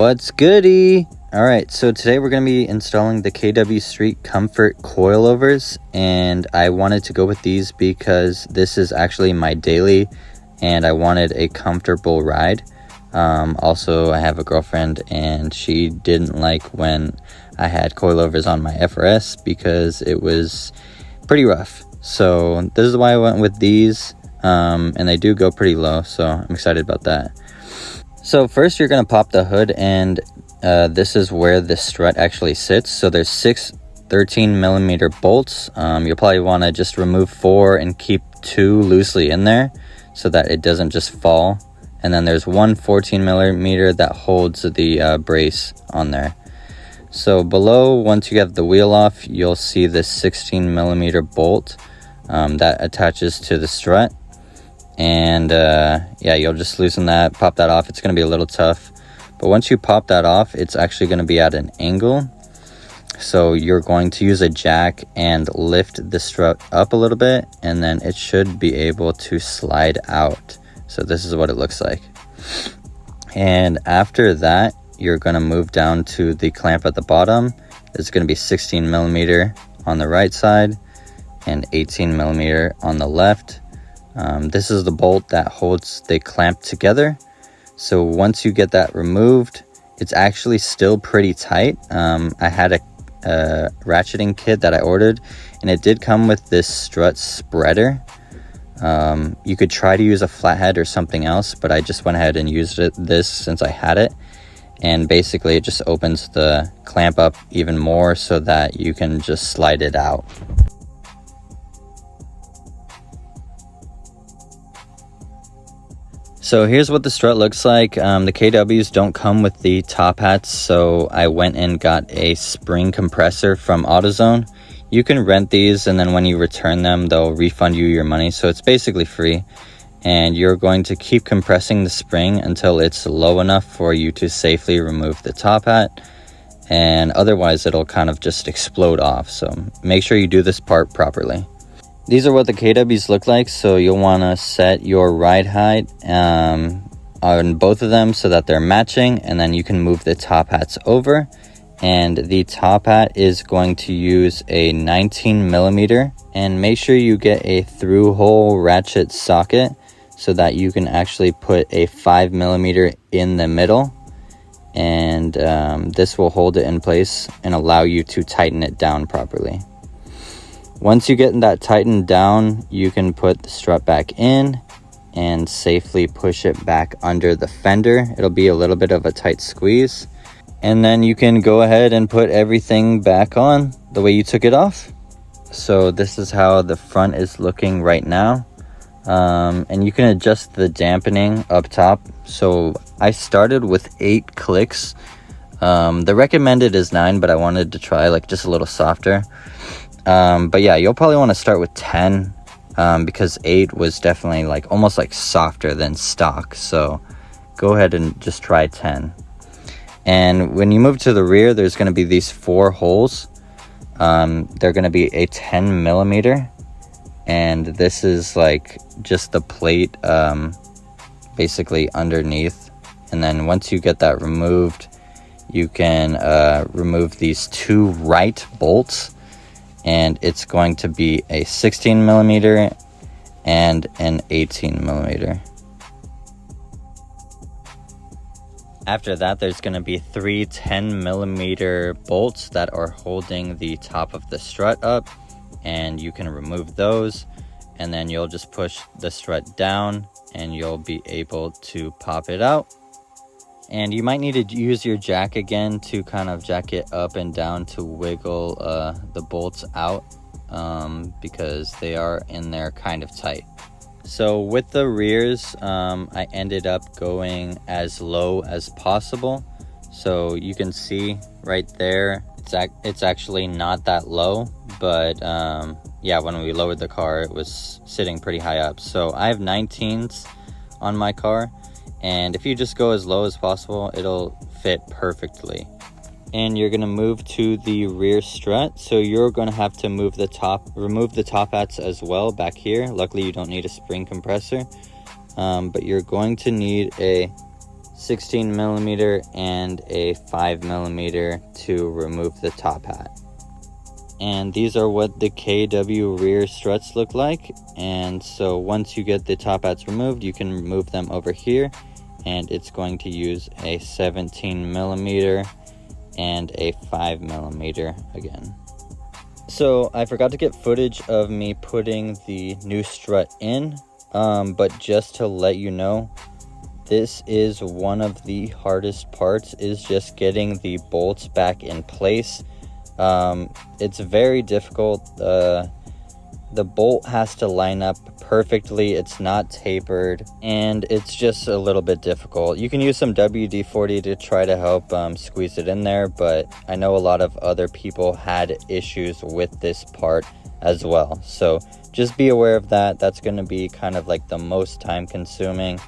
What's goody? Alright, so today we're going to be installing the KW Street Comfort coilovers, and I wanted to go with these because this is actually my daily and I wanted a comfortable ride. Also, I have a girlfriend and she didn't like when I had coilovers on my FRS because it was pretty rough. So this is why I went with these, and they do go pretty low, so I'm excited about that. So first you're going to pop the hood, and this is where the strut actually sits. So there's 6 13mm bolts. You'll probably want to just remove 4 and keep 2 loosely in there so that it doesn't just fall. And then there's one 14mm that holds the brace on there. So below, once you have the wheel off, you'll see this 16mm bolt that attaches to the strut. And yeah, you'll just loosen that, pop that off. It's going to be a little tough, but once you pop that off, it's actually going to be at an angle. So you're going to use a jack and lift the strut up a little bit, and then it should be able to slide out. So this is what it looks like. And after that, you're going to move down to the clamp at the bottom. It's going to be 16mm on the right side and 18mm on the left. This is the bolt that holds the clamp together. So once you get that removed, it's actually still pretty tight. I had a ratcheting kit that I ordered, and it did come with this strut spreader. You could try to use a flathead or something else, but I just went ahead and used this since I had it. And basically it just opens the clamp up even more so that you can just slide it out. So here's what the strut looks like. The KWs don't come with the top hats, so I went and got a spring compressor from AutoZone. You can rent these, and then when you return them, they'll refund you your money, so it's basically free. And you're going to keep compressing the spring until it's low enough for you to safely remove the top hat, and otherwise it'll kind of just explode off. So make sure you do this part properly. These are what the KWs look like, so you'll want to set your ride height on both of them so that they're matching, and then you can move the top hats over. And the top hat is going to use a 19mm, and make sure you get a through hole ratchet socket so that you can actually put a 5mm in the middle, and this will hold it in place and allow you to tighten it down properly. Once you get that tightened down, you can put the strut back in and safely push it back under the fender. It'll be a little bit of a tight squeeze. And then you can go ahead and put everything back on the way you took it off. So this is how the front is looking right now. And you can adjust the dampening up top. So I started with 8 clicks. The recommended is 9, but I wanted to try like just a little softer. But yeah, you'll probably want to start with 10 because 8 was definitely like almost like softer than stock. So go ahead and just try 10. And when you move to the rear, there's going to be these 4 holes. They're going to be a 10mm, and this is like just the plate basically underneath. And then once you get that removed, you can remove these 2 right bolts, and it's going to be a 16mm and an 18mm. After that, there's going to be 3 10mm bolts that are holding the top of the strut up, and you can remove those, and then you'll just push the strut down and you'll be able to pop it out. And you might need to use your jack again to kind of jack it up and down to wiggle the bolts out because they are in there kind of tight. So with the rears, I ended up going as low as possible. So you can see right there, it's actually not that low, but yeah, when we lowered the car, it was sitting pretty high up. So I have 19s on my car, and if you just go as low as possible, it'll fit perfectly. And you're going to move to the rear strut, so you're going to have to remove the top hats as well back here. Luckily you don't need a spring compressor, but you're going to need a 16 millimeter and a 5 millimeter to remove the top hat. And these are what the KW rear struts look like. And so once you get the top hats removed, you can move them over here, and it's going to use a 17 millimeter and a 5 millimeter again. So I forgot to get footage of me putting the new strut in, but just to let you know, this is one of the hardest parts, is just getting the bolts back in place. It's very difficult. The bolt has to line up perfectly. It's not tapered, and it's just a little bit difficult. You can use some WD-40 to try to help squeeze it in there, but I know a lot of other people had issues with this part as well. So just be aware of that. That's going to be kind of like the most time consuming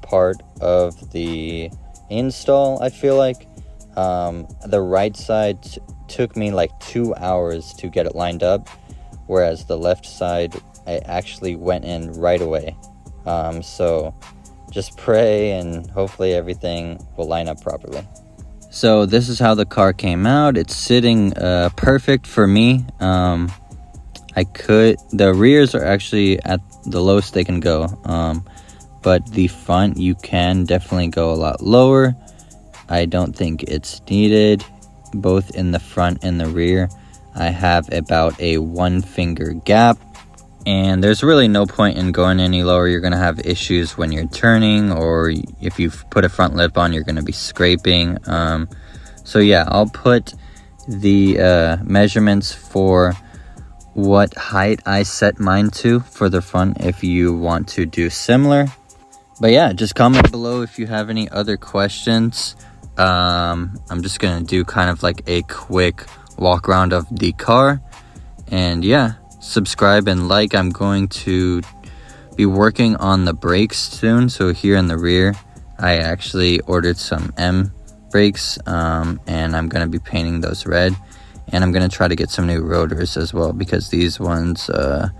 part of the install, I feel like. The right side took me like 2 hours to get it lined up, whereas the left side I actually went in right away. So just pray and hopefully everything will line up properly. So this is how the car came out. It's sitting perfect for me. The rears are actually at the lowest they can go, but the front you can definitely go a lot lower. I don't think it's needed. Both in the front and the rear, I have about a 1 finger gap, and there's really no point in going any lower. You're going to have issues when you're turning, or if you put a front lip on, you're going to be scraping. So yeah, I'll put the measurements for what height I set mine to for the front if you want to do similar. But yeah, just comment below if you have any other questions. I'm just gonna do kind of like a quick walk around of the car, and yeah, subscribe and like. I'm going to be working on the brakes soon, so here in the rear I actually ordered some M brakes, and I'm gonna be painting those red, and I'm gonna try to get some new rotors as well, because these ones are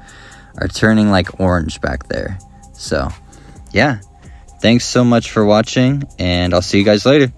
turning like orange back there. So yeah, thanks so much for watching, and I'll see you guys later.